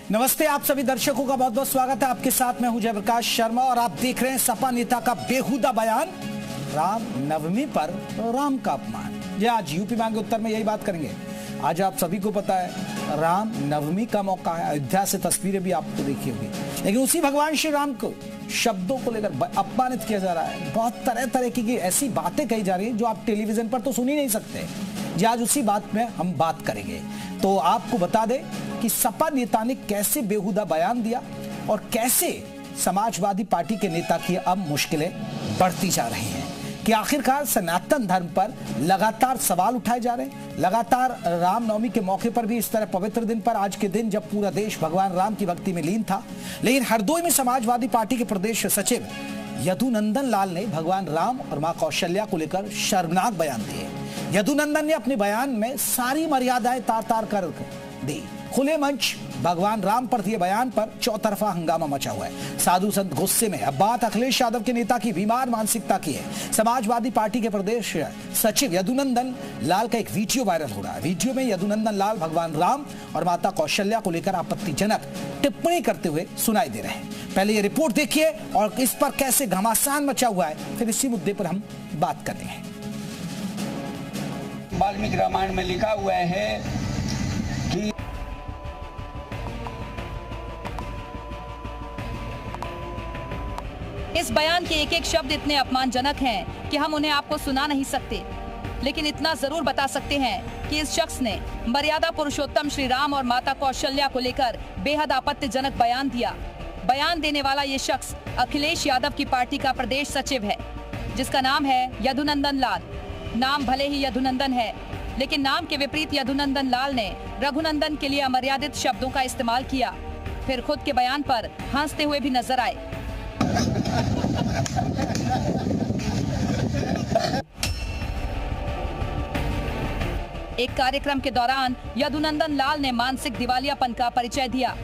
नमस्ते, आप सभी दर्शकों का बहुत बहुत स्वागत है। आपके साथ मैं हूं जयप्रकाश शर्मा और आप देख रहे हैं सपा नेता का बेहुदा बयान, राम नवमी पर राम का अपमान। ये आज यूपी मांगे उत्तर में यही बात करेंगे। आज आप सभी को पता है राम नवमी का मौका है। अयोध्या से तस्वीरें भी आपको देखी होगी, लेकिन उसी भगवान श्री राम को शब्दों को लेकर अपमानित किया जा रहा है। बहुत तरह तरह की ऐसी बातें कही जा रही है जो आप टेलीविजन पर तो सुन ही नहीं सकते। जी आज उसी बात में हम बात करेंगे। तो आपको बता दें कि सपा नेता ने कैसे बेहुदा बयान दिया और कैसे समाजवादी पार्टी के नेता की अब मुश्किलें बढ़ती जा रही हैं कि आखिरकार सनातन धर्म पर लगातार सवाल उठाए जा रहे हैं। लगातार रामनवमी के मौके पर भी इस तरह पवित्र दिन पर, आज के दिन जब पूरा देश भगवान राम की भक्ति में लीन था, लेकिन हरदोई में समाजवादी पार्टी के प्रदेश सचिव यदुनंदन लाल ने भगवान राम और मां कौशल्या को लेकर शर्मनाक बयान दिए। यदुनंदन ने अपने बयान में सारी मर्यादाएं तार तार कर दी। खुले मंच भगवान राम पर दिए बयान पर चौतरफा हंगामा मचा हुआ है। साधु संत गुस्से में। अब बात अखिलेश यादव के नेता की बीमार मानसिकता की है। समाजवादी पार्टी के प्रदेश सचिव यदुनंदन लाल का एक वीडियो वायरल हो रहा है। वीडियो में यदुनंदन लाल भगवान राम और माता कौशल्या को लेकर आपत्तिजनक टिप्पणी करते हुए सुनाई दे रहे हैं। पहले ये रिपोर्ट देखिए और इस पर कैसे घमासान मचा हुआ है, फिर इसी मुद्दे पर हम बात करते हैं। वाल्मीकि रामायण में लिखा हुआ है कि इस बयान के एक एक शब्द इतने अपमानजनक हैं कि हम उन्हें आपको सुना नहीं सकते, लेकिन इतना जरूर बता सकते हैं कि इस शख्स ने मर्यादा पुरुषोत्तम श्री राम और माता कौशल्या को लेकर बेहद आपत्तिजनक बयान दिया। बयान देने वाला ये शख्स अखिलेश यादव की पार्टी का प्रदेश सचिव है, जिसका नाम है यदुनंदन लाल। नाम भले ही यदुनंदन है, लेकिन नाम के विपरीत यदुनंदन लाल ने रघुनंदन के लिए अमर्यादित शब्दों का इस्तेमाल किया। फिर खुद के बयान पर हंसते हुए भी नजर आए। एक कार्यक्रम के दौरान यदुनंदन लाल ने मानसिक दिवालियापन का परिचय दिया,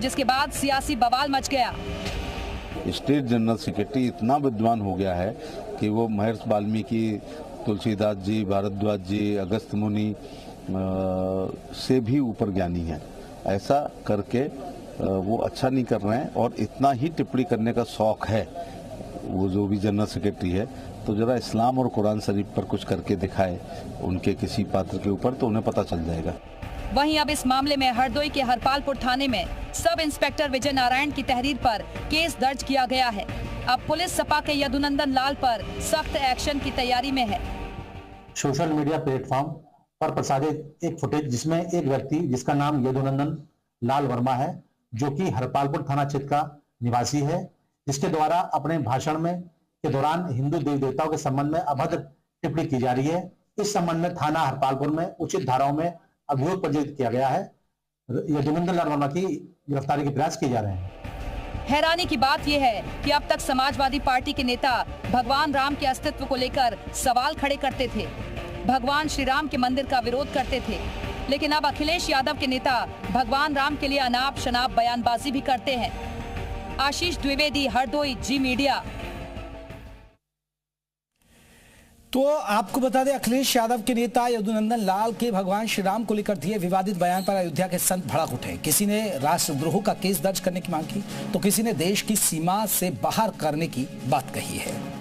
जिसके बाद सियासी बवाल मच गया। स्टेट जनरल सेक्रेटरी इतना विद्वान हो गया है कि वो महर्षि वाल्मीकि, तुलसीदास जी, भारद्वाज जी, अगस्त मुनि से भी ऊपर ज्ञानी है। ऐसा करके वो अच्छा नहीं कर रहे हैं और इतना ही टिप्पणी करने का शौक है वो जो भी जनरल सेक्रेटरी है। तो जरा इस्लाम और कुरान शरीफ पर कुछ करके दिखाए उनके किसी पात्र के ऊपर, तो उन्हें पता चल जाएगा। वहीं अब इस मामले में हरदोई के हरपालपुर थाने में सब इंस्पेक्टर विजय नारायण की तहरीर पर केस दर्ज किया गया है। अब पुलिस सपा के यदुनंदन लाल पर सख्त एक्शन की तैयारी में है। सोशल मीडिया प्लेटफॉर्म पर प्रसारित एक फुटेज जिसमें एक व्यक्ति जिसका नाम यदुनंदन लाल वर्मा है, जो कि हरपालपुर थाना क्षेत्र का निवासी है, जिसके द्वारा अपने भाषण में के दौरान हिंदू देवी देवताओं के संबंध में अभद्र टिप्पणी की जा रही है। इस संबंध में थाना हरपालपुर में उचित धाराओं में अभियोग पंजीकृत किया गया है। यदुनंदन लाल वर्मा की गिरफ्तारी के प्रयास किए जा रहे हैं। हैरानी की बात यह है कि अब तक समाजवादी पार्टी के नेता भगवान राम के अस्तित्व को लेकर सवाल खड़े करते थे, भगवान श्री राम के मंदिर का विरोध करते थे, लेकिन अब अखिलेश यादव के नेता भगवान राम के लिए अनाप शनाप बयानबाजी भी करते हैं। आशीष द्विवेदी, हरदोई, जी मीडिया। तो आपको बता दें, अखिलेश यादव के नेता यदुनंदन लाल के भगवान श्री राम को लेकर दिए विवादित बयान पर अयोध्या के संत भड़क उठे। किसी ने राष्ट्रद्रोह का केस दर्ज करने की मांग की, तो किसी ने देश की सीमा से बाहर करने की बात कही है।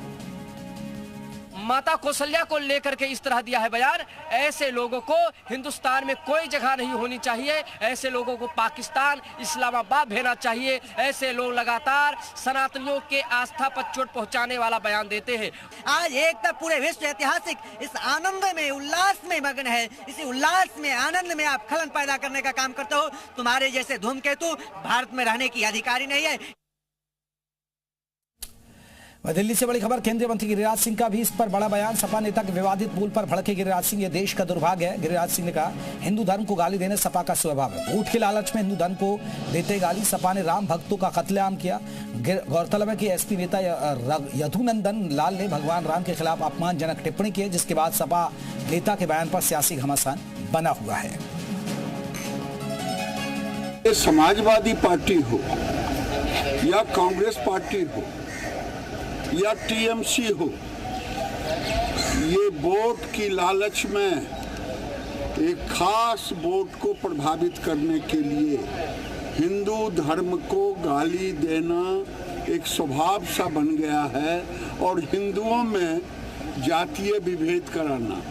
माता कौशल्या को लेकर के इस तरह दिया है बयान। ऐसे लोगों को हिंदुस्तान में कोई जगह नहीं होनी चाहिए। ऐसे लोगों को पाकिस्तान, इस्लामाबाद भेजना चाहिए। ऐसे लोग लगातार सनातनियों के आस्था पर चोट पहुंचाने वाला बयान देते हैं। आज एक तक पूरे विश्व ऐतिहासिक इस आनंद में, उल्लास में मगन है। इसी उल्लास में, आनंद में आप खलन पैदा करने का काम करते हो। तुम्हारे जैसे धूमकेतु भारत में रहने की अधिकारी नहीं है। दिल्ली से बड़ी खबर, केंद्रीय मंत्री गिरिराज सिंह का भी इस पर बड़ा बयान। सपा नेता के विवादित पुल पर भड़के गिरिराज सिंह, ये देश का दुर्भाग्य है। गिरिराज सिंह ने कहा, हिंदू धर्म को गाली देने सपा का स्वभाव है। वोट के लालच में हिंदू धर्म को देते गाली। सपा ने राम भक्तों का कत्लेआम किया। गौरतलब है कि एसपी नेता यदुनंदन लाल ने भगवान राम के खिलाफ अपमानजनक टिप्पणी की, जिसके बाद सपा नेता के बयान पर सियासी घमासान बना हुआ है। समाजवादी पार्टी हो या कांग्रेस पार्टी हो या टीएमसी हो, ये वोट की लालच में एक खास वोट को प्रभावित करने के लिए हिंदू धर्म को गाली देना एक स्वभाव सा बन गया है और हिंदुओं में जातीय विभेद कराना।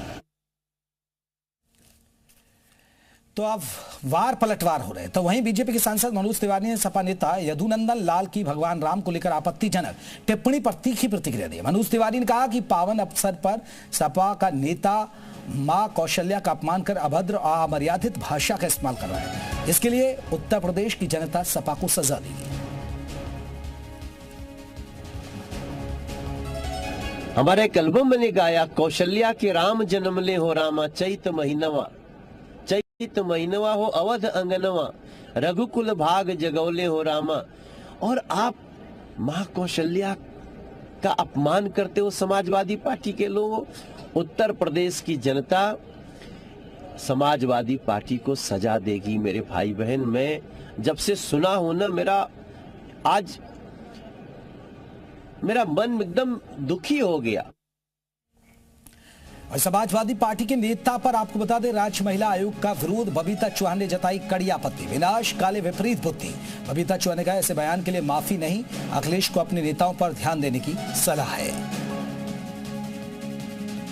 तो अब वार पलटवार हो रहे हैं। तो वहीं बीजेपी के सांसद मनोज तिवारी ने सपा नेता यदुनंदन लाल की भगवान राम को लेकर आपत्तिजनक टिप्पणी पर तीखी प्रतिक्रिया दी। मनोज तिवारी ने कहा कि पावन अवसर पर सपा का नेता मां कौशल्या का अपमान कर अभद्र और अमर्यादित भाषा का इस्तेमाल कर रहा है। इसके लिए उत्तर प्रदेश की जनता सपा को सजा देगी। हमारे कलबों में गाया कौशल्या के राम जन्मले हो रामा चैत महीनवा हो अवध अंगनवा रघुकुल भाग जगौले हो रामा। और आप मां कौशल्या का अपमान करते हो समाजवादी पार्टी के लोगों। उत्तर प्रदेश की जनता समाजवादी पार्टी को सजा देगी मेरे भाई बहन। मैं जब से सुना हूं ना मेरा मन एकदम दुखी हो गया। और समाजवादी पार्टी के नेता पर आपको बता दें, राज्य महिला आयोग का विरोध। बबीता चौहान ने जताई कड़ी आपत्ति। विनाश काले विपरीत बुद्धि। बबीता चौहान ने कहा ऐसे बयान के लिए माफी नहीं, अखिलेश को अपने नेताओं पर ध्यान देने की सलाह है।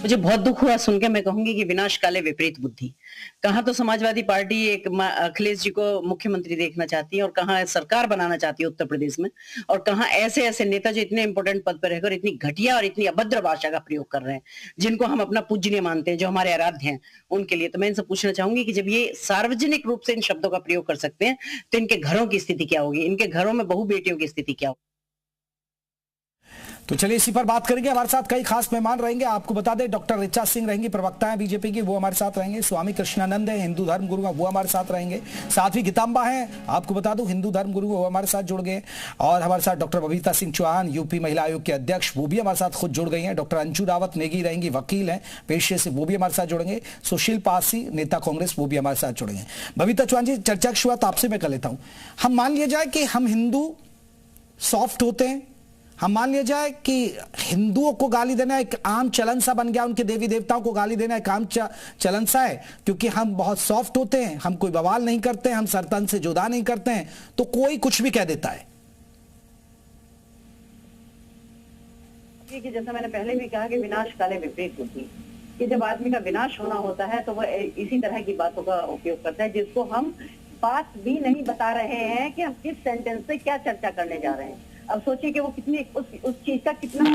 मुझे बहुत दुख हुआ सुन के। मैं कहूंगी कि विनाश काले विपरीत बुद्धि। कहां तो समाजवादी पार्टी एक अखिलेश जी को मुख्यमंत्री देखना चाहती है और कहां सरकार बनाना चाहती है उत्तर प्रदेश में, और कहां ऐसे ऐसे नेता जो इतने इंपॉर्टेंट पद पर रहकर इतनी घटिया और इतनी अभद्र भाषा का प्रयोग कर रहे हैं, जिनको हम अपना पूजनीय मानते हैं, जो हमारे आराध्य हैं उनके लिए। तो मैं इनसे पूछना चाहूंगी कि जब ये सार्वजनिक रूप से इन शब्दों का प्रयोग कर सकते हैं तो इनके घरों की स्थिति क्या होगी, इनके घरों में बहू बेटियों की स्थिति क्या होगी। तो चलिए इसी पर बात करेंगे। हमारे साथ कई खास मेहमान रहेंगे। आपको बता दें डॉक्टर ऋचा सिंह रहेंगी, प्रवक्ता है बीजेपी की, वो हमारे साथ रहेंगे। स्वामी कृष्णानंद है, हिंदू धर्म गुरु, वो हमारे साथ रहेंगे। साध्वी गीतांबा हैं, आपको बता दूं हिंदू धर्म गुरु, वो हमारे साथ जुड़ गए। और हमारे साथ डॉक्टर बबीता सिंह चौहान, यूपी महिला आयोग के अध्यक्ष, वो भी हमारे साथ खुद जुड़ गई हैं। डॉक्टर अंजू रावत नेगी रहेंगी, वकील हैं पेशे से, वो भी हमारे साथ जुड़ेंगे। सुशील पासी, नेता कांग्रेस, वो भी हमारे साथ जुड़ेंगे। बबीता चौहान जी, चर्चा की शुरुआत आपसे मैं कर लेता हूं। हम मान लिया जाए कि हम हिंदू सॉफ्ट होते हैं, हम मान लिया जाए कि हिंदुओं को गाली देना एक आम चलन सा बन गया, उनके देवी देवताओं को गाली देना एक आम चलन सा है, क्योंकि हम बहुत सॉफ्ट होते हैं, हम कोई बवाल नहीं करते हैं, हम सरतन से जुदा नहीं करते हैं, तो कोई कुछ भी कह देता है। कि जैसा मैंने पहले भी कहा कि विनाश काले विपरीत होती, कि जब आदमी का विनाश होना होता है तो वह इसी तरह की बातों का उपयोग करता है, जिसको हम बात भी नहीं बता रहे हैं कि हम किस सेंटेंस से क्या चर्चा करने जा रहे हैं। अब सोचिए कि वो कितनी उस चीज का कितना। तो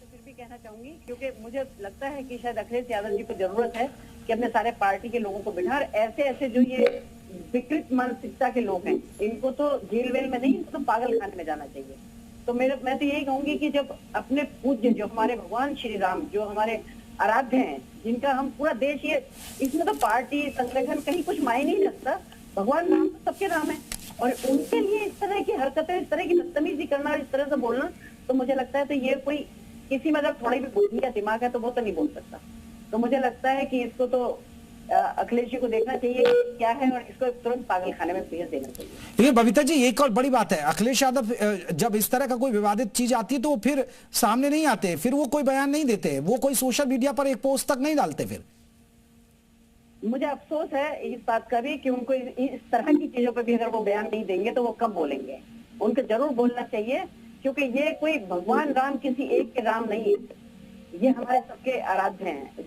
फिर भी कहना चाहूंगी, क्योंकि मुझे लगता है कि शायद अखिलेश यादव जी को जरूरत है कि अपने सारे पार्टी के लोगों को बिठा, ऐसे ऐसे जो ये विकृत मानसिकता के लोग हैं, इनको तो जेल वेल में नहीं, इनको तो पागल खाने में जाना चाहिए। तो मैं तो यही कहूंगी कि जब अपने पूज्य, जो हमारे भगवान श्री राम, जो हमारे आराध्य हैं, जिनका हम पूरा देश, ये इसमें तो पार्टी संगठन कहीं कुछ मायने नहीं रखता, भगवान राम तो सबके राम है, और उनके लिए इस तरह की हरकतें, इस तरह की बदतमीजी करना और इस तरह से बोलना, तो मुझे लगता है तो ये कोई किसी मतलब थोड़ी भी बुद्धि या दिमाग है तो वो तो नहीं बोल सकता। तो मुझे लगता है कि इसको तो अखिलेश जी को देखना चाहिए क्या है और इसको तुरंत पागल खाने में भेज देना चाहिए। ये बबीता जी एक और बड़ी बात है, अखिलेश यादव जब इस तरह का कोई विवादित चीज आती है तो वो फिर सामने नहीं आते, फिर वो कोई बयान नहीं देते, वो कोई सोशल मीडिया पर एक पोस्ट तक नहीं डालते। फिर मुझे अफसोस है इस बात का भी कि उनको इस तरह की चीजों पर भी अगर वो बयान नहीं देंगे तो वो कब बोलेंगे। उनको जरूर बोलना चाहिए, क्योंकि ये कोई भगवान राम किसी एक के राम नहीं है, ये हमारे सबके आराध्य हैं,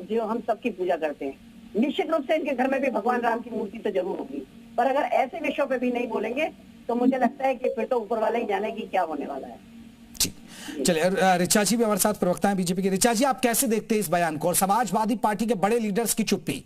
जो हम सबकी पूजा करते हैं। निश्चित रूप से इनके घर में भी भगवान राम की मूर्ति तो जरूर होगी, पर अगर ऐसे विषयों पे भी नहीं बोलेंगे तो मुझे लगता है कि फिर तो ऊपर वाले ही जाने की क्या होने वाला है। चलिए ऋचा जी भी हमारे साथ प्रवक्ता हैं बीजेपी के। ऋचा जी, आप कैसे देखते हैं इस बयान को और समाजवादी पार्टी के बड़े लीडर्स की चुप्पी?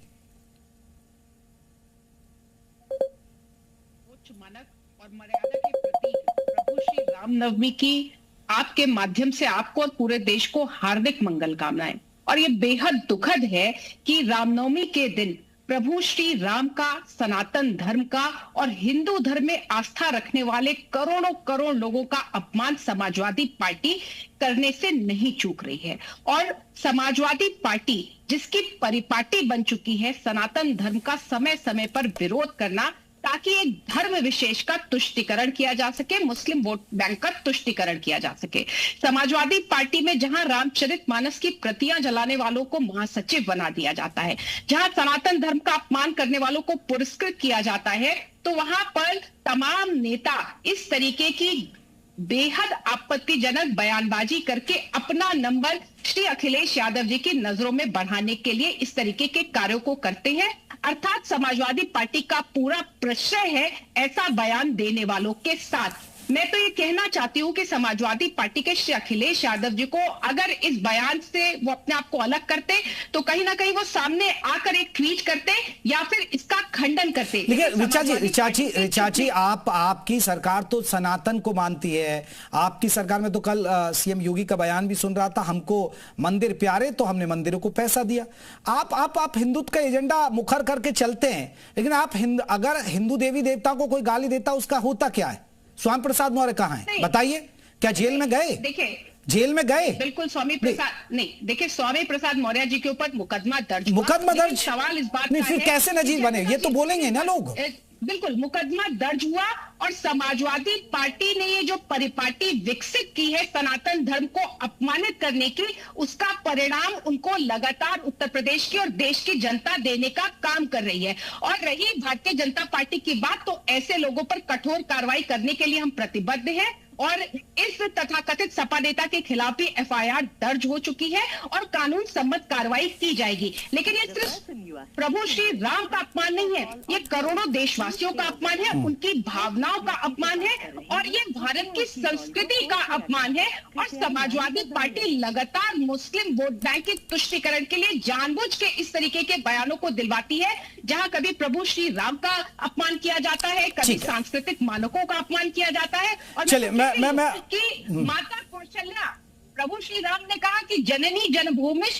उच्च मानक और मर्यादा के प्रतीक प्रभु श्री रामनवमी की आपके माध्यम से आपको और पूरे देश को हार्दिक मंगल कामनाएं। और ये बेहद दुखद है कि रामनवमी के दिन प्रभु श्री राम का, सनातन धर्म का और हिंदू धर्म में आस्था रखने वाले करोड़ों करोड़ लोगों का अपमान समाजवादी पार्टी करने से नहीं चूक रही है। और समाजवादी पार्टी जिसकी परिपाटी बन चुकी है सनातन धर्म का समय समय पर विरोध करना, ताकि एक धर्म विशेष का तुष्टिकरण किया जा सके, मुस्लिम वोट बैंक का तुष्टिकरण किया जा सके। समाजवादी पार्टी में जहां रामचरितमानस की प्रतियां जलाने वालों को महासचिव बना दिया जाता है, जहां सनातन धर्म का अपमान करने वालों को पुरस्कृत किया जाता है, तो वहां पर तमाम नेता इस तरीके की बेहद आपत्तिजनक बयानबाजी करके अपना नंबर श्री अखिलेश यादव जी की नजरों में बढ़ाने के लिए इस तरीके के कार्यों को करते हैं। अर्थात समाजवादी पार्टी का पूरा प्रश्रय है ऐसा बयान देने वालों के साथ। मैं तो ये कहना चाहती हूं कि समाजवादी पार्टी के श्री अखिलेश यादव जी को अगर इस बयान से वो अपने आप को अलग करते तो कहीं ना कहीं वो सामने आकर एक ट्वीट करते या फिर इसका खंडन करते। लेकिन ऋचा जी आपकी सरकार तो सनातन को मानती है। आपकी सरकार में तो कल सीएम योगी का बयान भी सुन रहा था, हमको मंदिर प्यारे तो हमने मंदिरों को पैसा दिया। आप हिंदुत्व का एजेंडा मुखर करके चलते हैं, लेकिन आप अगर हिंदू देवी देवता को कोई गाली देता उसका होता क्या है? स्वामी प्रसाद मौर्य कहाँ हैं बताइए? क्या जेल में गए? देखिए, जेल में गए? बिल्कुल स्वामी प्रसाद नहीं। देखिए, स्वामी प्रसाद मौर्य जी के ऊपर मुकदमा दर्ज, सवाल इस बात नहीं, फिर कैसे नजीर बने? ये तो बोलेंगे ना लोग। बिल्कुल मुकदमा दर्ज हुआ और समाजवादी पार्टी ने ये जो परिपाटी विकसित की है सनातन धर्म को अपमानित करने की, उसका परिणाम उनको लगातार उत्तर प्रदेश की और देश की जनता देने का काम कर रही है। और रही भारतीय जनता पार्टी की बात, तो ऐसे लोगों पर कठोर कार्रवाई करने के लिए हम प्रतिबद्ध हैं और इस तथाकथित सपा नेता के खिलाफ भी एफआईआर दर्ज हो चुकी है और कानून सम्मत कार्रवाई की जाएगी। लेकिन ये सिर्फ प्रभु श्री राम का अपमान नहीं है, ये करोड़ों देशवासियों का अपमान है, उनकी भावनाओं का अपमान है और ये भारत की संस्कृति का अपमान है। और समाजवादी पार्टी लगातार मुस्लिम वोट बैंक के तुष्टिकरण के लिए जानबूझ के इस तरीके के बयानों को दिलवाती है, जहां कभी प्रभु श्री राम का अपमान किया जाता है, कभी सांस्कृतिक मानकों का अपमान किया जाता है। और चलिए कि माता कौशल्या, प्रभु श्री राम ने कहा कि जननी जन्मभूमि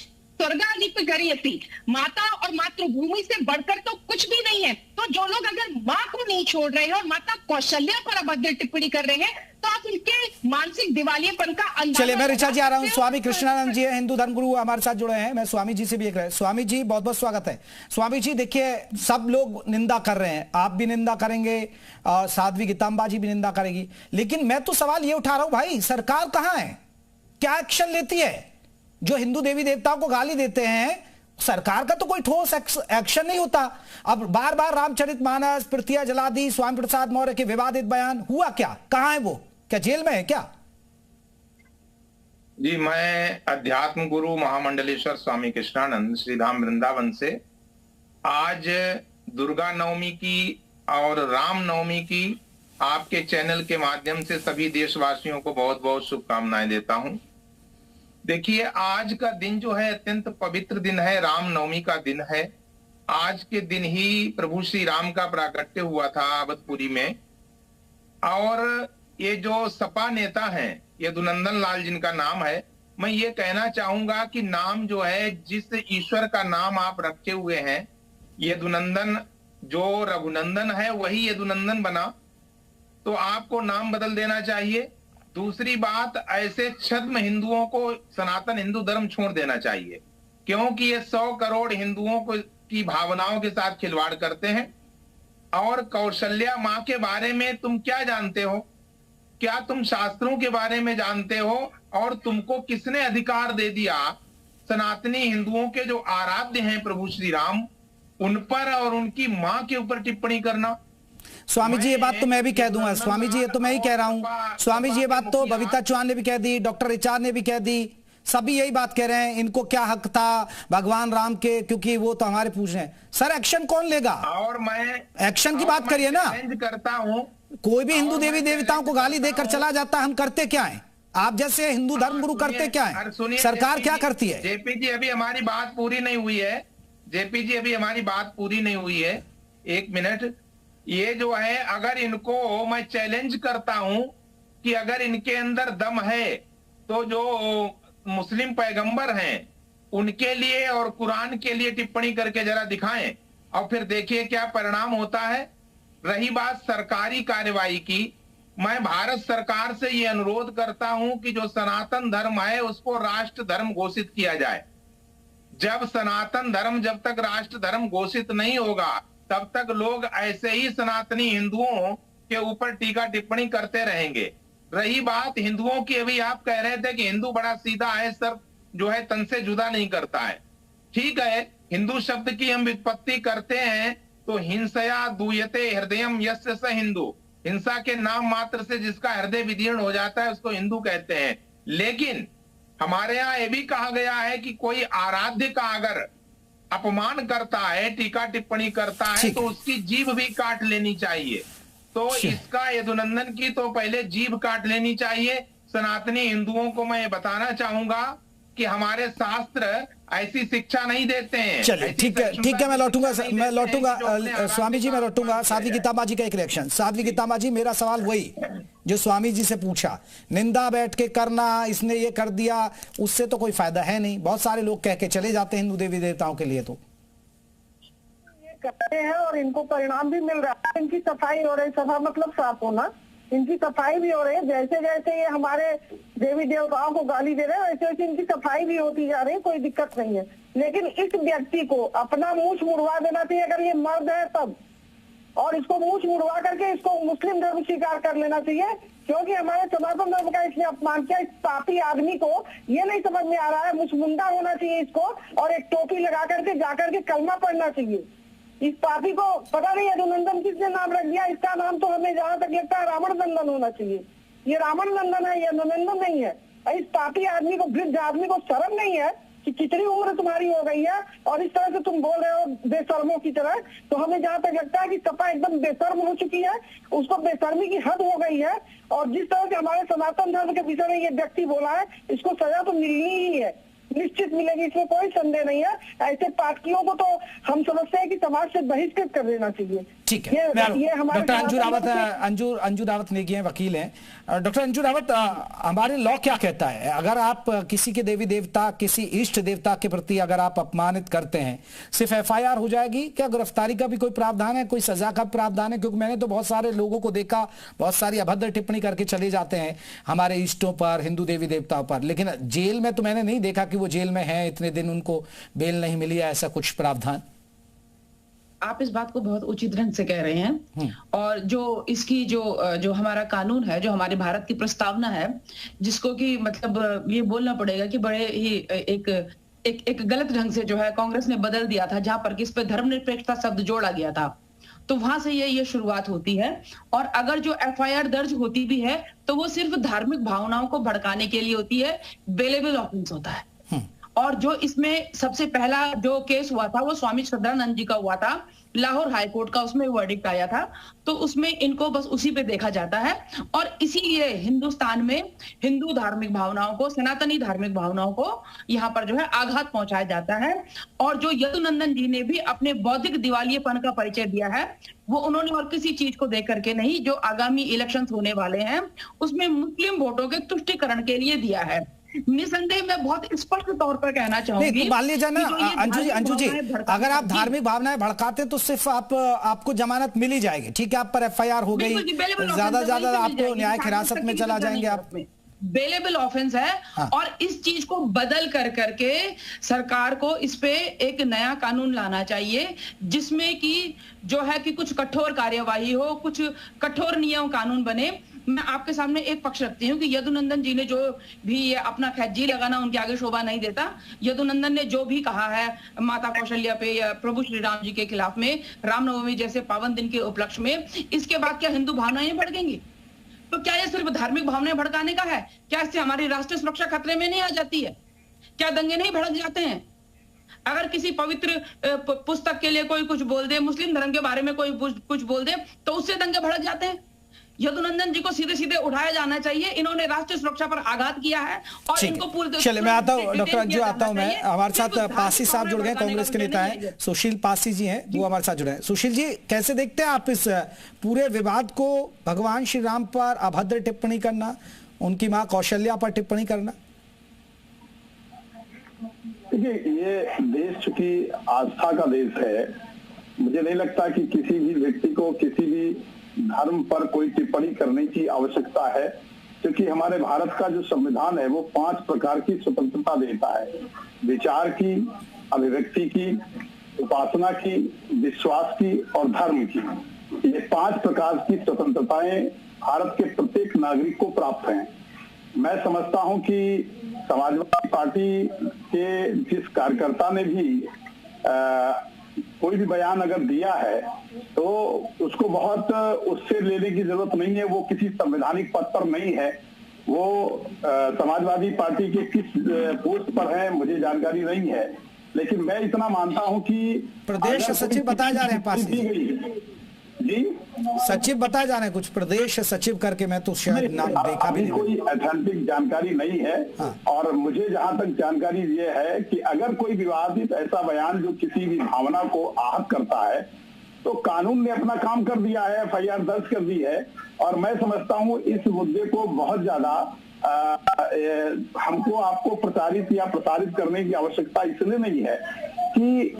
स्वर्गाधिप गरीयसी, माता और मातृभूमि से बढ़कर तो कुछ भी नहीं है। तो जो लोग अगर मां को नहीं छोड़ रहे हैं और माता कौशल्या पर अभद्र टिप्पणी कर रहे हैं, तो आप उनके मानसिक दिवालियेपन का अंदाजा। चलिए, मैं ऋचा जी आ रहा हूं। स्वामी कृष्णानंद जी हिंदू धर्मगुरु हमारे साथ जुड़े हैं। मैं स्वामी जी से भी एक रहे। स्वामी जी बहुत बहुत स्वागत है। स्वामी जी देखिए, सब लोग निंदा कर रहे हैं, आप भी निंदा करेंगे और साध्वी गीतांबा जी भी निंदा करेगी, लेकिन मैं तो सवाल ये उठा रहा हूं, भाई सरकार कहां है? क्या एक्शन लेती है? जो हिंदू देवी देवताओं को गाली देते हैं, सरकार का तो कोई ठोस एक्शन नहीं होता। अब बार बार रामचरितमानस, प्रतियां जला दी, स्वामी प्रसाद मौर्य के विवादित बयान, हुआ क्या? कहां है वो? क्या जेल में है क्या? जी, मैं अध्यात्म गुरु महामंडलेश्वर स्वामी कृष्णानंद श्रीधाम वृंदावन से आज दुर्गा नवमी की और राम नवमी की आपके चैनल के माध्यम से सभी देशवासियों को बहुत बहुत शुभकामनाएं देता हूं। देखिए, आज का दिन जो है अत्यंत पवित्र दिन है, राम नवमी का दिन है। आज के दिन ही प्रभु श्री राम का प्राकट्य हुआ था अवधपुरी में। और ये जो सपा नेता हैं, यदुनंदन लाल जिनका नाम है, मैं ये कहना चाहूंगा कि नाम जो है, जिस ईश्वर का नाम आप रखे हुए हैं, यदुनंदन, जो रघुनंदन है वही यदुनंदन बना, तो आपको नाम बदल देना चाहिए। दूसरी बात, ऐसे छद्म हिंदुओं को सनातन हिंदू धर्म छोड़ देना चाहिए, क्योंकि ये 100 करोड़ हिंदुओं को की भावनाओं के साथ खिलवाड़ करते हैं। और कौशल्या माँ के बारे में तुम क्या जानते हो? क्या तुम शास्त्रों के बारे में जानते हो? और तुमको किसने अधिकार दे दिया सनातनी हिंदुओं के जो आराध्य हैं प्रभु श्री राम, उन पर और उनकी माँ के ऊपर टिप्पणी करना? स्वामी जी, ये बात तो मैं भी कह दूंगा। स्वामी जी, ये तो मैं ही कह रहा हूं। स्वामी जी, ये बात तो बबीता चौहान ने भी कह दी, डॉक्टर रिचा ने भी कह दी, सभी यही बात कह रहे हैं। इनको क्या हक था भगवान राम के, क्योंकि वो तो हमारे पूछ रहे हैं। सर, एक्शन कौन लेगा? और मैं एक्शन की बात करिए ना। करता हूं, कोई भी हिंदू देवी देवताओं को गाली देकर चला जाता है, हम करते क्या है? आप जैसे हिंदू धर्मगुरु करते क्या है? सरकार क्या करती है? जेपी जी, अभी हमारी बात पूरी नहीं हुई है। जेपी जी, अभी हमारी बात पूरी नहीं हुई है, एक मिनट। ये जो है, अगर इनको मैं चैलेंज करता हूं कि अगर इनके अंदर दम है तो जो मुस्लिम पैगंबर हैं उनके लिए और कुरान के लिए टिप्पणी करके जरा दिखाएं, और फिर देखिए क्या परिणाम होता है। रही बात सरकारी कार्यवाही की, मैं भारत सरकार से ये अनुरोध करता हूं कि जो सनातन धर्म है उसको राष्ट्र धर्म घोषित किया जाए। जब सनातन धर्म, जब तक राष्ट्र धर्म घोषित नहीं होगा, तब तक लोग ऐसे ही सनातनी हिंदुओं के ऊपर टीका टिप्पणी करते रहेंगे। रही बात हिंदुओं की, अभी आप कह रहे थे कि हिंदू बड़ा सीधा है, सर जो है तन से जुदा नहीं करता है। ठीक है, हिंदू शब्द की हम व्युत्पत्ति करते हैं तो हिंसया दूयते हृदयम यस्य स हिंदू, हिंसा के नाम मात्र से जिसका हृदय विदीर्ण हो जाता है उसको हिंदू कहते हैं। लेकिन हमारे यहाँ ये भी कहा गया है कि कोई आराध्य का अगर अपमान करता है, टीका टिप्पणी करता है, तो उसकी जीभ भी काट लेनी चाहिए। तो इसका यदुनंदन की तो पहले जीभ काट लेनी चाहिए। सनातनी हिंदुओं को मैं बताना चाहूंगा कि हमारे शास्त्र ऐसी शिक्षा नहीं देते हैं। चलिए ठीक है, मैं लौटूंगा स्वामी जी, मैं लौटूंगा। साध्वी गीता माँ जी का एक रिएक्शन। साध्वी गीता माँ जी, मेरा सवाल वही जो स्वामी जी से पूछा, निंदा बैठ के करना, इसने ये कर दिया, उससे तो कोई फायदा है नहीं। बहुत सारे लोग कह के चले जाते हैं हिंदू देवी देवताओं के लिए, तो ये करते हैं और इनको परिणाम भी मिल रहा है। इनकी सफाई हो रही, सफा मतलब साफ होना, इनकी सफाई भी हो रही है। जैसे जैसे ये हमारे देवी देवताओं को गाली दे रहे हैं वैसे वैसे इनकी सफाई भी होती जा रही है, कोई दिक्कत नहीं है। लेकिन इस व्यक्ति को अपना मुंह मुड़वा देना चाहिए अगर ये मर्द है तब, और इसको मुंह मुड़वा करके इसको मुस्लिम धर्म स्वीकार कर लेना चाहिए, क्योंकि हमारे सनातन धर्म का इसने अपमान किया। इस पापी आदमी को ये नहीं समझ में आ रहा है, मुसमुंडा होना चाहिए इसको, और एक टोपी लगा करके जाकर के कलमा पढ़ना चाहिए। इस पापी को पता नहीं यदुनंदन किसने नाम रख दिया, इसका नाम तो हमें जहाँ तक लगता है रावण नंदन होना चाहिए। ये रावण नंदन है, यदुनंदन नहीं है। इस पापी आदमी को, वृद्ध आदमी को शर्म नहीं है कि कितनी उम्र तुम्हारी हो गई है और इस तरह से तुम बोल रहे हो बेशर्मों की तरह। तो हमें जहाँ तक लगता है कि सपा एकदम बेशर्म हो चुकी है, उसको बेशर्मी की हद हो गई है। और जिस तरह से हमारे सनातन धर्म के विषय में ये व्यक्ति बोला है, इसको सजा तो मिलनी ही है, निश्चित मिलेगी, इसमें कोई संदेह नहीं है। ऐसे पाठकियों को तो हम समझते हैं कि समाज से बहिष्कृत कर देना चाहिए। ठीक है, डॉक्टर अंजू रावत, अंजू रावत नेगी हैं, वकील हैं। डॉक्टर अंजू रावत, हमारे लॉ क्या कहता है, अगर आप किसी के देवी देवता, किसी इष्ट देवता के प्रति अगर आप अपमानित करते हैं, सिर्फ FIR हो जाएगी क्या? गिरफ्तारी का भी कोई प्रावधान है, कोई सजा का प्रावधान है? क्योंकि मैंने तो बहुत सारे लोगों को देखा, बहुत सारी अभद्र टिप्पणी करके चले जाते हैं हमारे इष्टों पर, हिंदू देवी देवताओं पर, लेकिन जेल में तो मैंने नहीं देखा कि वो जेल में है, इतने दिन उनको बेल नहीं मिली है, ऐसा कुछ प्रावधान? आप इस बात को बहुत उचित ढंग से कह रहे हैं। और जो इसकी जो हमारा कानून है, जो हमारे भारत की प्रस्तावना है, जिसको कि मतलब ये बोलना पड़ेगा कि बड़े ही एक गलत ढंग से जो है कांग्रेस ने बदल दिया था, जहां पर कि इस पे धर्मनिरपेक्षता शब्द जोड़ा गया था। तो वहां से ये शुरुआत होती है। और अगर जो FIR दर्ज होती भी है तो वो सिर्फ धार्मिक भावनाओं को भड़काने के लिए होती है, बेलेबल ऑफेंस होता है। और जो इसमें सबसे पहला जो केस हुआ था वो स्वामी श्रद्धानंद जी का हुआ था, लाहौर हाई कोर्ट का, उसमें वर्डिक्ट आया था। तो उसमें इनको बस उसी पे देखा जाता है। और इसीलिए हिंदुस्तान में हिंदू धार्मिक भावनाओं को, सनातनी धार्मिक भावनाओं को यहाँ पर जो है आघात पहुंचाया जाता है। और जो यदुनंदन जी ने भी अपने बौद्धिक दिवालियेपन का परिचय दिया है, वो उन्होंने और किसी चीज को देख करके नहीं, जो आगामी इलेक्शन होने वाले हैं उसमें मुस्लिम वोटों के तुष्टिकरण के लिए दिया है। निसंदेह मैं बहुत स्पष्ट तौर पर कहना चाहूंगी, मान लीजिए ना अंजू जी, अगर आप धार्मिक भावनाएं भड़काते तो सिर्फ आपको जमानत मिल ही जाएगी, ठीक है, आप पर FIR हो गई, ज्यादा आपको न्यायिक हिरासत में चला जाएंगे आप। बेलेबल ऑफेंस है। हाँ। और इस चीज को बदल करके सरकार को इस पे एक नया कानून लाना चाहिए, जिसमें कि जो है कि कुछ कठोर कार्यवाही हो, कुछ कठोर नियम कानून बने। मैं आपके सामने एक पक्ष रखती हूँ कि यदुनंदन जी ने जो भी ये अपना खैजी लगाना उनके आगे शोभा नहीं देता। यदुनंदन ने जो भी कहा है माता कौशल्या पे या प्रभु श्री राम जी के खिलाफ में, रामनवमी जैसे पावन दिन के उपलक्ष्य में, इसके बाद क्या हिंदू भावनाएं भड़केंगी? तो क्या ये सिर्फ धार्मिक भावनाएं भड़काने का है? क्या इससे हमारी राष्ट्रीय सुरक्षा खतरे में नहीं आ जाती है? क्या दंगे नहीं भड़क जाते हैं? अगर किसी पवित्र पुस्तक के लिए कोई कुछ बोल दे, मुस्लिम धर्म के बारे में कोई कुछ बोल दे, तो उससे दंगे भड़क जाते हैं। यदुनंदन जी को सीधे सीधे उठाया जाना चाहिए। इन्होंने राष्ट्रीय सुरक्षा पर आघात किया है और इनको पूरे। चलिए मैं आता हूँ डॉक्टर अंजू, आता हूँ मैं। हमारे साथ पासी साहब जुड़ गए, कांग्रेस के नेता हैं, सुशील पासी जी हैं, वो हमारे साथ जुड़े हैं। सुशील जी, कैसे देखते हैं आप इस पूरे विवाद को? भगवान श्री राम पर अभद्र टिप्पणी करना, उनकी माँ कौशल्या पर टिप्पणी करना। देखिए, ये देश चूंकि आस्था का देश है, मुझे नहीं लगता कि किसी भी व्यक्ति को किसी भी धर्म पर कोई टिप्पणी करने की आवश्यकता है, क्योंकि हमारे भारत का जो संविधान है वो 5 प्रकार की स्वतंत्रता देता है, विचार की, अभिव्यक्ति की, उपासना की, विश्वास की और धर्म की, ये 5 प्रकार की स्वतंत्रताएं भारत के प्रत्येक नागरिक को प्राप्त हैं। मैं समझता हूं कि समाजवादी पार्टी के जिस कार्यकर्ता ने भी कोई भी बयान अगर दिया है तो उसको बहुत उससे लेने की जरूरत नहीं है, वो किसी संवैधानिक पद पर नहीं है, वो समाजवादी पार्टी के किस पोस्ट पर है मुझे जानकारी नहीं है, लेकिन मैं इतना मानता हूं कि प्रदेश सचिव बताए जा रहे हैं पासी जी, सचिव बताए जा रहे हैं कुछ प्रदेश सचिव करके, मैं तो शायद नाम देखा भी नहीं, कोई ऑथेंटिक जानकारी नहीं है। हाँ। और मुझे जहां तक जानकारी ये है कि अगर कोई विवादित ऐसा बयान जो किसी भी भावना को आहत करता है तो कानून ने अपना काम कर दिया है, FIR दर्ज कर दी है। और मैं समझता हूं इस मुद्दे को बहुत ज्यादा हमको आपको प्रसारित करने की आवश्यकता इसलिए नहीं है कि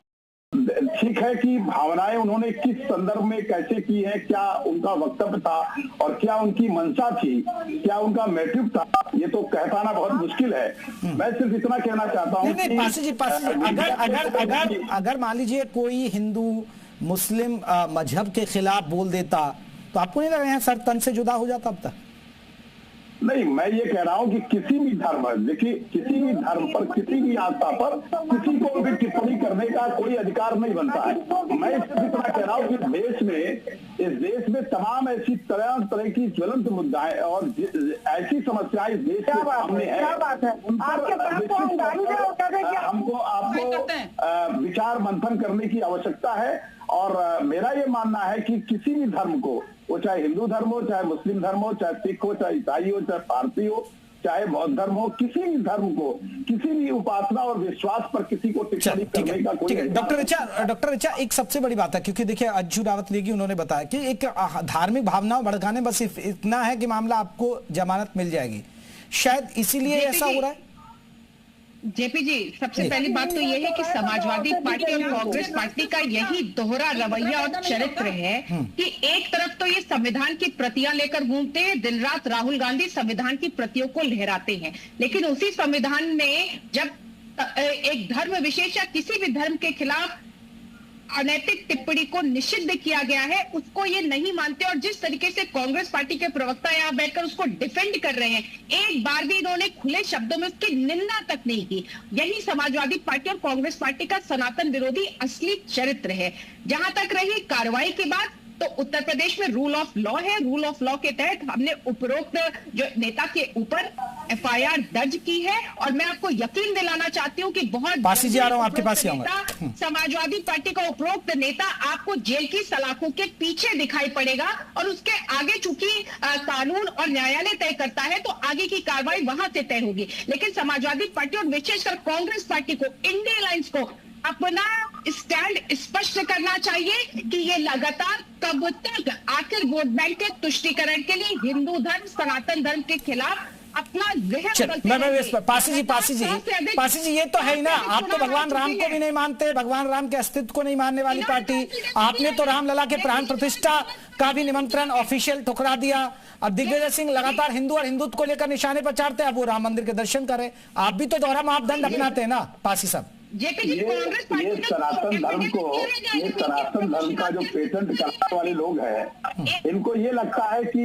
ठीक है कि भावनाएं उन्होंने किस संदर्भ में कैसे की है, क्या उनका वक्तव्य था और क्या उनकी मंशा थी, क्या उनका मोटिव था, ये तो कह पाना बहुत मुश्किल है। मैं सिर्फ इतना कहना चाहता हूँ कि पासी जी अगर मान लीजिए कोई हिंदू मुस्लिम मजहब के खिलाफ बोल देता तो आपको नहीं लग रहा है सर तन से जुदा हो जाता अब तक? नहीं, मैं ये कह रहा हूँ कि किसी भी धर्म, देखिए किसी भी धर्म पर, किसी भी आस्था पर किसी को भी टिप्पणी करने का कोई अधिकार नहीं बनता है। मैं सिर्फ इतना कह रहा हूँ कि इस देश में तमाम ऐसी तरह की ज्वलंत मुद्दाएं और ऐसी समस्याएं इस देश के सामने है, हमको आपको विचार मंथन करने की आवश्यकता है। और मेरा ये मानना है कि किसी भी धर्म को, वो चाहे हिंदू धर्म हो, चाहे मुस्लिम धर्म हो, चाहे सिख हो, चाहे ईसाई हो, चाहे पारसी हो, चाहे बौद्ध धर्म हो, किसी भी धर्म को, किसी भी उपासना और विश्वास पर किसी को टिप्पणी करने का कोई। डॉक्टर रिचा एक सबसे बड़ी बात है, क्योंकि देखिए अज्जू रावत नेगी उन्होंने बताया कि एक धार्मिक भावनाओं भड़काने बस इतना है कि मामला आपको जमानत मिल जाएगी, शायद इसीलिए ऐसा हो रहा है। जेपी जी, सबसे पहली बात तो यह है कि समाजवादी पार्टी और कांग्रेस पार्टी का यही दोहरा रवैया और चरित्र है कि एक तरफ तो ये संविधान की प्रतियां लेकर घूमते हैं, दिन रात राहुल गांधी संविधान की प्रतियों को लहराते हैं, लेकिन उसी संविधान में जब एक धर्म विशेष या किसी भी धर्म के खिलाफ अनैतिक टिप्पणी को निषिद्ध किया गया है, उसको ये नहीं मानते। और जिस तरीके से कांग्रेस पार्टी के प्रवक्ता यहाँ बैठकर उसको डिफेंड कर रहे हैं, एक बार भी इन्होंने खुले शब्दों में उसकी निंदा तक नहीं की। यही समाजवादी पार्टी और कांग्रेस पार्टी का सनातन विरोधी असली चरित्र है। जहां तक रही कार्रवाई की बात, तो उत्तर प्रदेश में रूल ऑफ लॉ है, रूल ऑफ लॉ के तहत हमने उपरोक्त जो नेता के ऊपर FIR दर्ज की है। और मैं आपको यकीन दिलाना चाहती हूँ कि बहुत पासी जी आ रहा हूं आपके पास ही आऊंगा। समाजवादी पार्टी का उपरोक्त नेता आपको जेल की सलाखों के पीछे दिखाई पड़ेगा, और उसके आगे चूंकि कानून और न्यायालय तय करता है तो आगे की कार्रवाई वहां से तय होगी। लेकिन समाजवादी पार्टी और विशेषकर कांग्रेस पार्टी को, इंडिया अलायंस को अपना स्टैंड स्पष्ट करना चाहिए कि ये लगातार कब तक आखिर वोट बैंक के तुष्टीकरण के लिए हिंदू धर्म, सनातन धर्म के खिलाफ अपना पासी जी ये तो है ही ना, आप तो भगवान राम को भी नहीं मानते, भगवान राम के अस्तित्व को नहीं मानने वाली पार्टी। आपने तो रामलला के प्राण प्रतिष्ठा का भी निमंत्रण ऑफिशियल ठुकरा दिया। अब दिग्विजय सिंह लगातार हिंदू और हिंदुत्व को लेकर निशाने पर चाड़ते हैं, अब वो राम मंदिर के दर्शन करें। आप भी तो दोहरा मापदंड अपनाते हैं ना पासी साहब। ये सनातन धर्म को, ये सनातन धर्म का जो पेटेंट करने वाले लोग हैं, इनको ये लगता है कि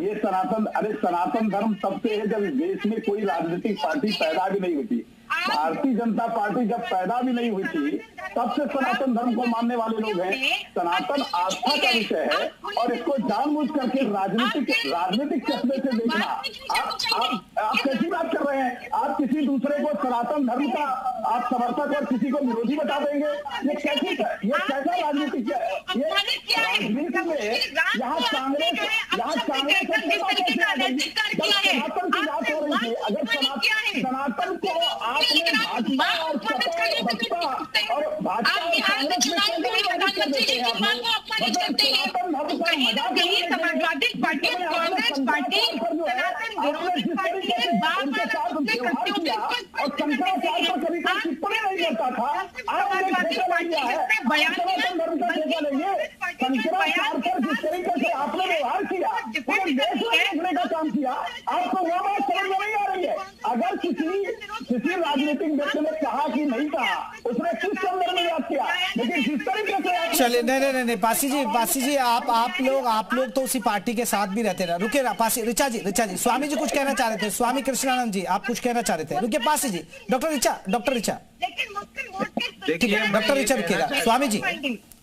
ये सनातन धर्म तब से है जब इस देश में कोई राजनीतिक पार्टी पैदा भी नहीं हुई थी। भारतीय जनता पार्टी जब पैदा भी नहीं हुई थी तब से सनातन धर्म को मानने वाले लोग हैं। सनातन आस्था का विषय है और इसको जानबूझ करके राजनीतिक चश्मे से देखना। आप कैसी बात कर रहे हैं? आप किसी दूसरे को सनातन धर्म का आप समर्थक और किसी को विरोधी बता देंगे? ये कैसा राजनीतिक है? ये राजनीति में यहाँ कांग्रेस सनातन की बात हो रही थी। अगर सनातन को आपने भाजपा और बसपा और भाजपा और कांग्रेस में समाजवादी पार्टी, कांग्रेस पार्टी विरोधी पार्टी है, और शंकराचार्य पर कभी कोई टिप्पणी नहीं करता था। समाजवादी पार्टी बयान शंकराचार्य पर जिस तरीके से आपने व्यवहार किया, पूरे देश में देखने का काम किया, आपको वो बात समझ में नहीं आ रही है। अगर किसी राजनीतिक व्यक्ति ने कहा कि नहीं कहा, उसने किस संदर्भ में बात किया, लेकिन जिस तरीके से चलिए नहीं पासी जी आप लोग तो उसी पार्टी के साथ भी रहते रहे। रुके ना पासी, ऋचा जी स्वामी जी कुछ कहना चाह रहे थे, स्वामी कृष्णानंद जी आप कुछ कहना चाह रहे थे, रुके पासी जी। डॉक्टर ऋचा ठीक है, डॉक्टर ऋचा रुकेगा।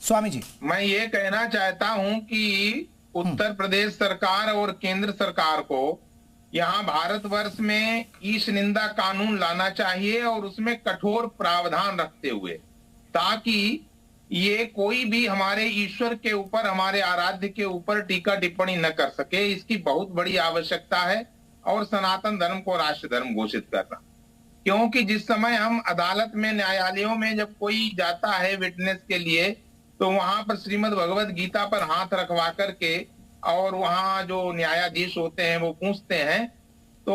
स्वामी जी मैं ये कहना चाहता हूं कि उत्तर प्रदेश सरकार और केंद्र सरकार को यहाँ भारतवर्ष में ईश निंदा कानून लाना चाहिए और उसमें कठोर प्रावधान रखते हुए, ताकि ये कोई भी हमारे ईश्वर के ऊपर, हमारे आराध्य के ऊपर टीका टिप्पणी न कर सके। इसकी बहुत बड़ी आवश्यकता है। और सनातन धर्म को राष्ट्र धर्म घोषित करना, क्योंकि जिस समय हम अदालत में, न्यायालयों में जब कोई जाता है विटनेस के लिए, तो वहां पर श्रीमद् भगवत गीता पर हाथ रखवा करके और वहां जो न्यायाधीश होते हैं वो पूछते हैं, तो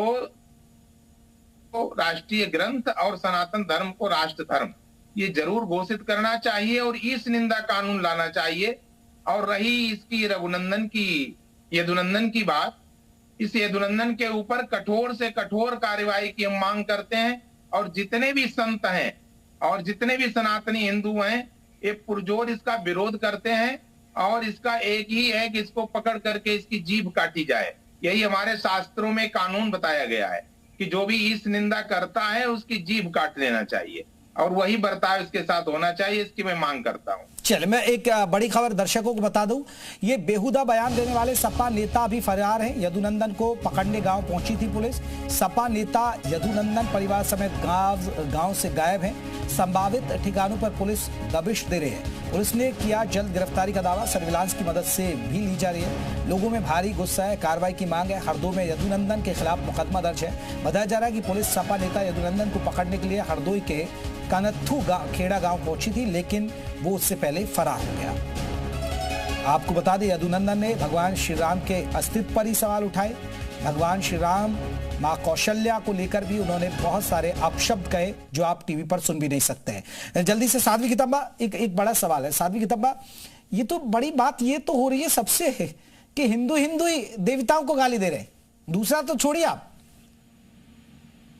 राष्ट्रीय ग्रंथ और सनातन धर्म को राष्ट्र धर्म ये जरूर घोषित करना चाहिए और इस निंदा कानून लाना चाहिए। और रही इसकी रघुनंदन की, यदुनंदन की बात, इस यदुनंदन के ऊपर कठोर से कठोर कार्यवाही की हम मांग करते हैं। और जितने भी संत हैं और जितने भी सनातनी हिंदू हैं, ये पुरजोर इसका विरोध करते हैं और इसका एक ही है कि इसको पकड़ करके इसकी जीभ काटी जाए। यही हमारे शास्त्रों में कानून बताया गया है कि जो भी इस निंदा करता है उसकी जीभ काट लेना चाहिए और वही बर्ताव इसके साथ होना चाहिए। इसकी मैं मांग करता हूं। चलिए मैं एक बड़ी खबर दर्शकों को बता दूं, ये बेहुदा बयान देने वाले सपा नेता अभी फरार हैं। यदुनंदन को पकड़ने गांव पहुंची थी पुलिस। सपा नेता यदुनंदन परिवार समेत गांव से गायब हैं। संभावित ठिकानों पर पुलिस दबिश दे रही है। पुलिस ने किया जल्द गिरफ्तारी का दावा, सर्विलांस की मदद से भी ली जा रही है। लोगों में भारी गुस्सा है, कार्रवाई की मांग है। हरदोई में यदुनंदन के खिलाफ मुकदमा दर्ज है। बताया जा रहा है कि पुलिस सपा नेता यदुनंदन को पकड़ने के लिए हरदोई के कनत्थू खेड़ा गांव पहुंची थी, लेकिन वो उससे पहले फरार हो गया। आपको बता दें, यदुनंदन ने भगवान श्री राम के अस्तित्व पर ही सवाल उठाए। भगवान श्री राम, मां कौशल्या को लेकर भी उन्होंने बहुत सारे अपशब्द कहे जो आप टीवी पर सुन भी नहीं सकते हैं। जल्दी से साध्वी किताबा, एक बड़ा सवाल है साध्वी किताबा, ये तो बड़ी बात ये तो हो रही है सबसे है कि हिंदू ही देवताओं को गाली दे रहे हैं। दूसरा तो छोड़िए आप।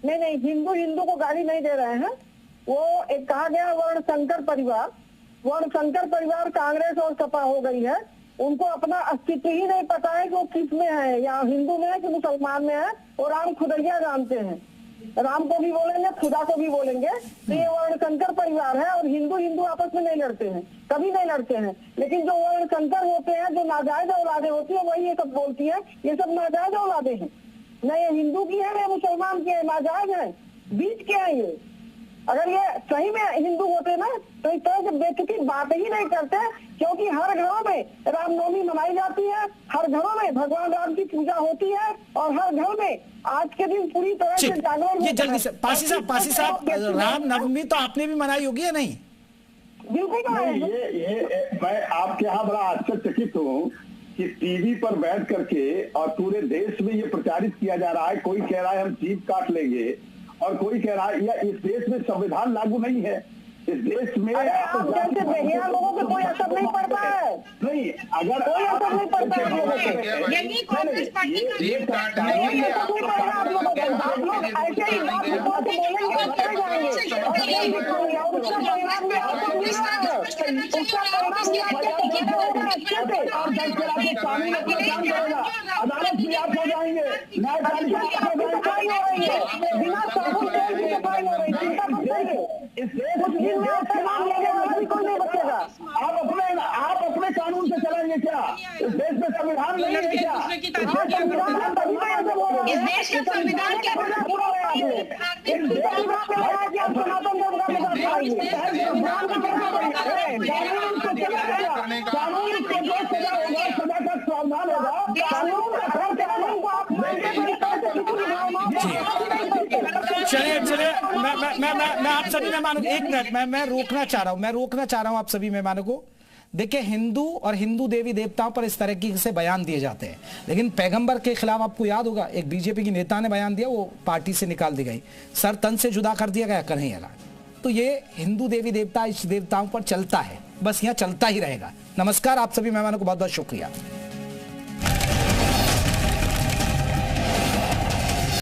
नहीं, हिंदू को गाली नहीं दे रहे हैं। वो एक कहा गया वर्ण संकर परिवार कांग्रेस और सपा हो गई है। उनको अपना अस्तित्व ही नहीं पता है कि वो किस में है, या हिंदू में है कि मुसलमान में है। और राम खुदैया जानते हैं, राम को भी बोलेंगे, खुदा को भी बोलेंगे। तो ये वर्ण संकर परिवार है और हिंदू आपस में नहीं लड़ते हैं, कभी नहीं लड़ते हैं। लेकिन जो वर्ण संकर होते हैं, जो नाजायज औलादे होती है, वही ये सब बोलती है। ये सब नाजायज औलादे हैं, न ये हिंदू की है, न मुसलमान की है, नाजायज है, बीच के है ये। अगर ये सही में हिंदू होते ना तो इस तरह से बेतुकी बात ही नहीं करते, क्योंकि हर घरों में रामनवमी मनाई जाती है, हर घरों में भगवान राम की पूजा होती है और हर घर में आज के दिन पूरी तरह से जागरण। ये जल्दी से पासी साहब रामनवमी तो आपने भी मनाई होगी या नहीं? बिल्कुल। ये मैं आपके यहाँ बड़ा आश्चर्यचकित हूँ कि टीवी पर बैठ करके और पूरे देश में ये प्रचारित किया जा रहा है। कोई कह रहा है हम जीभ काट लेंगे और कोई कह रहा है या इस देश में संविधान लागू नहीं है। इस देश में लोगों पे कोई असर नहीं पड़ता है। नहीं, अगर कोई असर नहीं पड़ता है। यदि कांग्रेस पार्टी का ऐसे ही बात बोलेंगे अदालत भी आप हो जाएंगे, न्यायपालिका सफाई हो रही है, बिना साबुन तेल की सफाई हो रही है। चिंता मत करिए, इस देश कोई नहीं बचेगा। आप अपने कानून से चलेंगे क्या? इस देश में संविधान नहीं है क्या? इस देश का संविधान क्या चलिए मैं आप सभी मेहमानों को 1 मिनट मैं रोकना चाह रहा हूं आप सभी मेहमानों को। देखिए, हिंदू और हिंदू देवी देवताओं पर इस तरह से बयान दिए जाते हैं, लेकिन पैगंबर के खिलाफ आपको याद होगा एक बीजेपी की नेता ने बयान दिया, वो पार्टी से निकाल दी गई, सर तन से जुदा कर दिया गया कन्हैया। तो ये हिंदू देवी देवता इस देवताओं पर चलता है, बस यहाँ चलता ही रहेगा। नमस्कार, आप सभी मेहमानों को बहुत बहुत शुक्रिया।